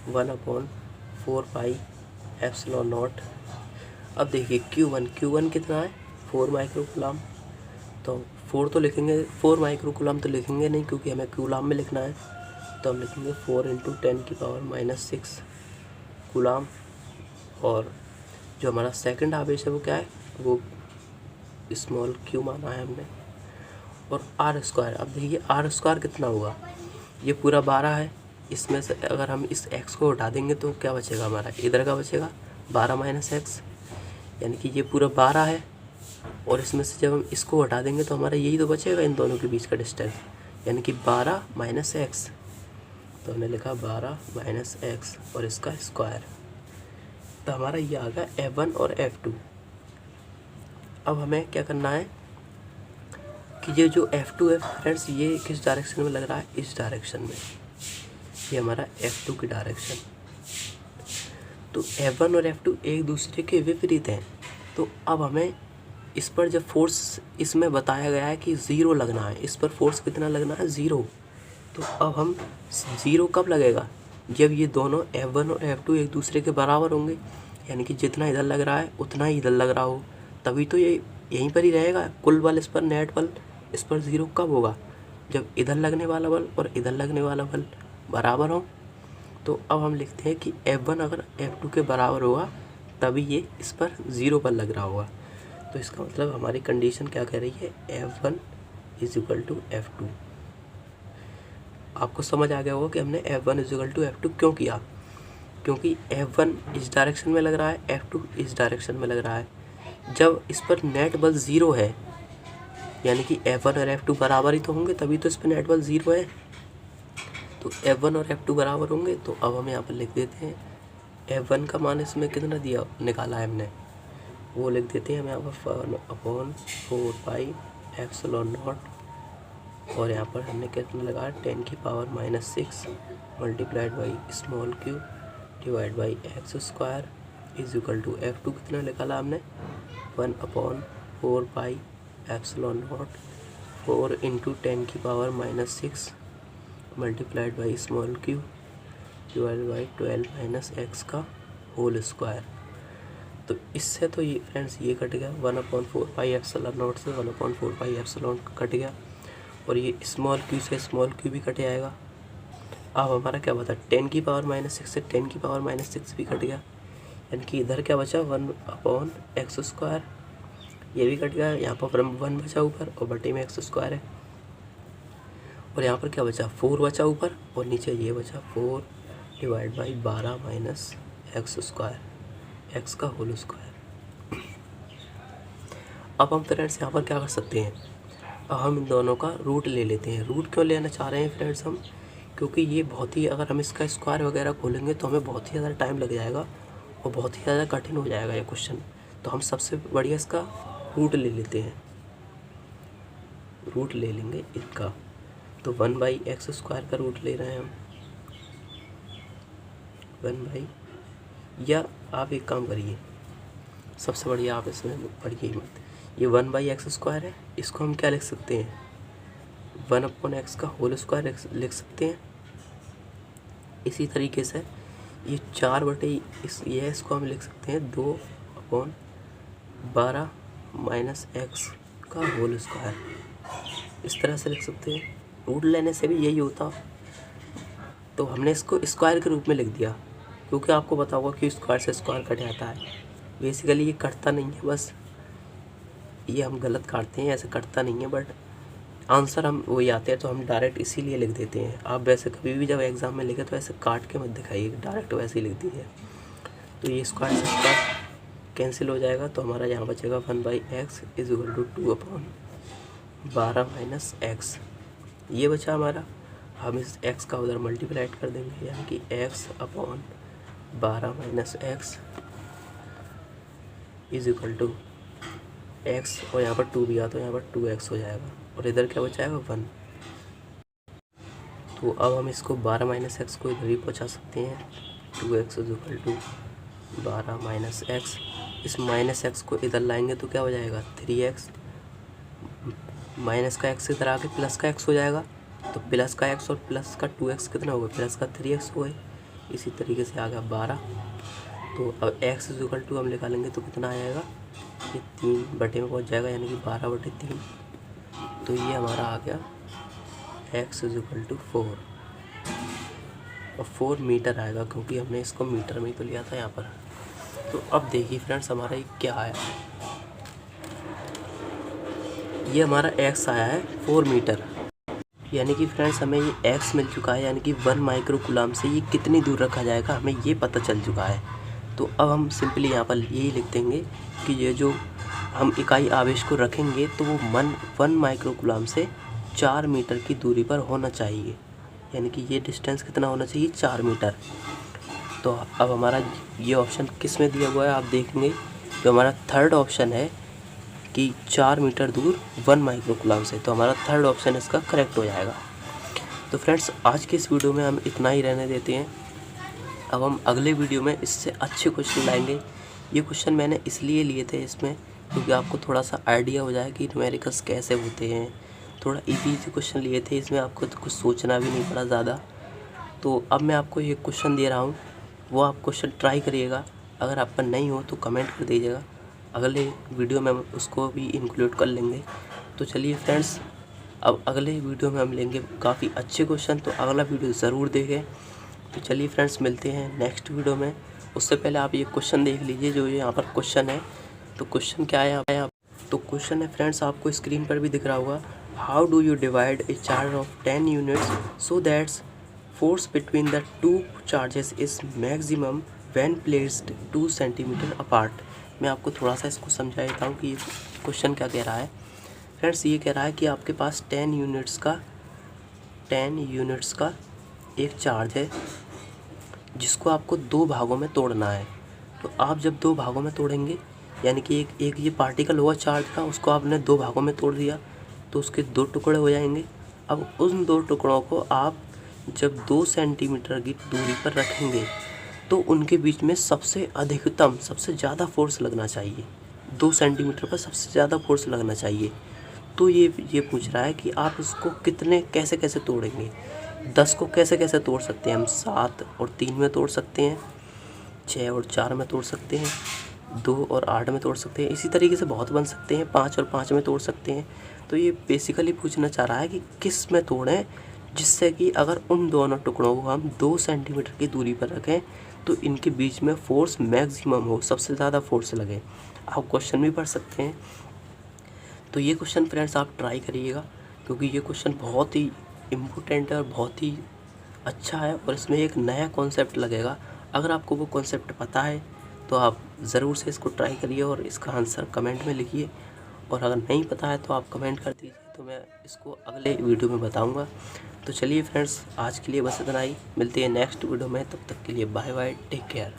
1/4πε0। अब देखिए Q1 कितना है, 4 माइक्रोकूलम। तो 4 तो लिखेंगे, 4 माइक्रोकूलम तो लिखेंगे नहीं क्योंकि हमें कूलम में लिखना है। तो हम लिखेंगे 4 × 10⁻⁻6 कूलम। और जो हमारा सेकंड आवेश है वो क्या है, वो स्मॉल q माना है हमने। और r², अब देखिए r² कितना होगा, ये पूरा 12 है। इसमें से अगर हम इस x को हटा देंगे तो क्या बचेगा हमारा, इधर का बचेगा 12 - x, यानी कि ये पूरा 12 है। और इसमें से जब हम इसको हटा देंगे तो हमारा यही तो बचेगा इन दोनों के बीच का डिस्टेंस, यानी कि 12 - x। तो हमने लिखा 12 - x और इसका स्क्वायर। तो हमारा ये आ गया F1 और F2। अब हमें क्या करना है कि ये जो F2 है फ्रेंड्स, ये किस डायरेक्शन में लग रहा है, इस डायरेक्शन में। ये हमारा F2 की डायरेक्शन। तो F1 और F2 एक दूसरे के विपरीत हैं। तो अब हमें इस पर जब फोर्स इसमें बताया गया है कि 0 लगना है, इस पर फोर्स कितना लगना है, 0। तो अब हम 0 कब लगेगा, जब ये दोनों F1 और F2 एक दूसरे के बराबर होंगे, यानी कि जितना इधर लग रहा है उतना ही इधर लग रहा हो, तभी तो ये यहीं पर ही रहेगा। कुल बल इस पर, नेट बल इस पर 0 कब होगा, जब इधर लगने वाला बल और इधर लगने वाला बल बराबर हो। तो अब हम लिखते हैं कि F1 अगर F2 के बराबर होगा तभी ये इस पर 0 बल लग रहा होगा। तो इसका मतलब हमारी कंडीशन क्या कह रही है, F1 = F2। आपको समझ आ गया होगा कि हमने F1 = F2 क्यों किया, क्योंकि F1 इस डायरेक्शन में लग रहा है, F2 इस डायरेक्शन में लग रहा है। जब इस पर नेट बल 0 है, यानी कि F1 और F2 बराबर ही तो होंगे, तभी तो इस पर नेट बल 0 है। तो F1 और F2 बराबर होंगे। तो अब हम यहाँ पर लिख देते हैं F1 का मान इसमें कितना दिया निकाला है हमने, वो लिख देते हैं हम यहाँ पर 1/4πε0। और यहाँ पर हमने कितना लगाया, 10⁻⁻6 × स्मॉल q / x² = F2 कितना निकाला हमने, 1/4πε0 4 × 10⁻⁻6 × स्मॉल q / 12 - x का होल स्क्वायर। तो इससे तो ये फ्रेंड्स ये कट गया, 1/4πε0 से 1/4πε कट गया, और ये स्मॉल q से स्मॉल q भी कट जाएगा। अब हमारा क्या बता, 10⁻⁻6 से 10⁻⁻6 भी कट गया, यानी कि इधर क्या बचा, 1/x², ये भी कट गया। यहाँ पर 1 बचा ऊपर और बटे में x² है। और यहाँ पर क्या बचा, 4 बचा ऊपर, और नीचे ये बचा 4 / 12 - x², x का होल स्क्वायर। अब हम फ्रेंड्स यहाँ पर क्या कर सकते हैं, अब हम इन दोनों का रूट ले लेते हैं। रूट क्यों लेना चाह रहे हैं फ्रेंड्स हम, क्योंकि ये बहुत ही, अगर हम इसका स्क्वायर वगैरह खोलेंगे तो हमें बहुत ही ज़्यादा टाइम लग जाएगा और बहुत ही ज़्यादा कठिन हो जाएगा ये क्वेश्चन। तो हम सबसे बढ़िया इसका रूट ले लेते हैं, रूट ले लेंगे इसका। तो 1/x² का रूट ले रहे हैं हम, 1/, या आप एक काम करिए, सबसे बढ़िया आप इसमें पढ़िए ही मत, ये 1/x² है, इसको हम क्या लिख सकते हैं, 1/x का होल स्क्वायर लिख सकते हैं। इसी तरीके से ये 4 बटे इसको हम लिख सकते हैं 2/12 माइनस एक्स का होल स्क्वायर, इस तरह से लिख सकते हैं। रूट लेने से भी यही होता, तो हमने इसको स्क्वायर के रूप में लिख दिया, क्योंकि आपको पता होगा कि स्क्वायर से स्क्वायर कट जाता है। बेसिकली ये कटता नहीं है, बस ये हम गलत काटते हैं, ऐसे कटता नहीं है, बट आंसर हम वही आते हैं, तो हम डायरेक्ट इसीलिए लिख देते हैं। आप वैसे कभी भी जब एग्ज़ाम में लिखे तो ऐसे काट के मत दिखाइए, डायरेक्ट वैसे ही लिख दीजिए। तो ये स्क्वायर से स्क्वायर कैंसिल हो जाएगा, तो हमारा यहाँ बचेगा 1/x = 2/12 माइनस एक्स। ये बचा हमारा, हम इस x का उधर मल्टीप्लाइड कर देंगे, यानी कि x/12 माइनस एक्स = x, और यहाँ पर 2 भी आ तो यहाँ पर 2x हो जाएगा, और इधर क्या बचाएगा 1। तो अब हम इसको 12 माइनस एक्स को इधर ही पहुँचा सकते हैं। 2x = 12 माइनस एक्स, इस माइनस एक्स को इधर लाएंगे तो क्या हो जाएगा 3x, माइनस का x इधर आके प्लस का x हो जाएगा, तो प्लस का x और प्लस का 2x कितना होगा, प्लस का 3x हो गए। इसी तरीके से आ गया 12। तो अब x = हम निकालेंगे तो कितना आ जाएगा, ये 3 बटे में पहुंच जाएगा, यानी कि 12/3। तो ये हमारा आ गया x = 4, और 4 मीटर आएगा, क्योंकि हमने इसको मीटर में ही तो लिया था यहाँ पर। तो अब देखिए फ्रेंड्स, हमारा ये क्या आया, ये हमारा x आया है 4 मीटर, यानी कि फ्रेंड्स हमें ये x मिल चुका है, यानी कि 1 माइक्रो कूलम से ये कितनी दूर रखा जाएगा हमें ये पता चल चुका है। तो अब हम सिंपली यहाँ पर यही लिख देंगे कि ये जो हम इकाई आवेश को रखेंगे तो वो 1 माइक्रो कूलम से 4 मीटर की दूरी पर होना चाहिए, यानी कि ये डिस्टेंस कितना होना चाहिए 4 मीटर। तो अब हमारा ये ऑप्शन किस में दिया हुआ है आप देखेंगे, जो हमारा थर्ड ऑप्शन है कि 4 मीटर दूर 1 माइक्रो कूलम से, तो हमारा थर्ड ऑप्शन इसका करेक्ट हो जाएगा। तो फ्रेंड्स आज के इस वीडियो में हम इतना ही रहने देते हैं। अब हम अगले वीडियो में इससे अच्छे क्वेश्चन लाएंगे। ये क्वेश्चन मैंने इसलिए लिए थे इसमें क्योंकि आपको थोड़ा सा आइडिया हो जाए कि न्यूमेरिकल्स कैसे होते हैं। थोड़ा इजी क्वेश्चन लिए थे, इसमें आपको तो कुछ सोचना भी नहीं पड़ा ज़्यादा। तो अब मैं आपको ये क्वेश्चन दे रहा हूँ, वो आप क्वेश्चन ट्राई करिएगा। अगर आपका नहीं हो तो कमेंट कर दीजिएगा, अगले वीडियो में हम उसको भी इंक्लूड कर लेंगे। तो चलिए फ्रेंड्स, अब अगले वीडियो में हम लेंगे काफ़ी अच्छे क्वेश्चन, तो अगला वीडियो ज़रूर देखें। तो चलिए फ्रेंड्स, मिलते हैं नेक्स्ट वीडियो में। उससे पहले आप ये क्वेश्चन देख लीजिए, जो ये यहाँ पर क्वेश्चन है। तो क्वेश्चन क्या है यहाँ पर, तो क्वेश्चन है फ्रेंड्स, आपको स्क्रीन पर भी दिख रहा होगा। How do you divide A charge of 10 units so that's force between the 2 charges is maximum when placed 2 centimetre apart. मैं आपको थोड़ा सा इसको समझा देता हूँ कि ये क्वेश्चन क्या कह रहा है। फ्रेंड्स ये कह रहा है कि आपके पास 10 यूनिट्स का एक चार्ज है, जिसको आपको 2 भागों में तोड़ना है। तो आप जब 2 भागों में तोड़ेंगे, यानी कि एक ये पार्टिकल होगा चार्ज का, उसको आपने 2 भागों में तोड़ दिया तो उसके 2 टुकड़े हो जाएंगे। अब उन 2 टुकड़ों को आप जब 2 सेंटीमीटर की दूरी पर रखेंगे तो उनके बीच में सबसे अधिकतम, सबसे ज़्यादा फोर्स लगना चाहिए। 2 सेंटीमीटर पर सबसे ज़्यादा फोर्स लगना चाहिए। तो ये पूछ रहा है कि आप उसको कैसे कैसे तोड़ेंगे। 10 को कैसे कैसे तोड़ सकते हैं हम, 7 और 3 में तोड़ सकते हैं, 6 और 4 में तोड़ सकते हैं, 2 और 8 में तोड़ सकते हैं। इसी तरीके से बहुत बन सकते हैं, 5 और 5 में तोड़ सकते हैं। तो ये बेसिकली पूछना चाह रहा है कि किस में तोड़ें, जिससे कि अगर उन दोनों टुकड़ों को हम 2 सेंटीमीटर की दूरी पर रखें तो इनके बीच में फोर्स मैक्सिमम हो, सबसे ज़्यादा फोर्स लगे। आप क्वेश्चन भी पढ़ सकते हैं। तो ये क्वेश्चन फ्रेंड्स आप ट्राई करिएगा, क्योंकि ये क्वेश्चन बहुत ही इम्पोर्टेंट है और बहुत ही अच्छा है, और इसमें एक नया कॉन्सेप्ट लगेगा। अगर आपको वो कॉन्सेप्ट पता है तो आप ज़रूर से इसको ट्राई करिए और इसका आंसर कमेंट में लिखिए, और अगर नहीं पता है तो आप कमेंट कर दीजिए, तो मैं इसको अगले वीडियो में बताऊंगा। तो चलिए फ्रेंड्स, आज के लिए बस इतना ही। मिलते हैं नेक्स्ट वीडियो में, तब तक के लिए बाय बाय, टेक केयर।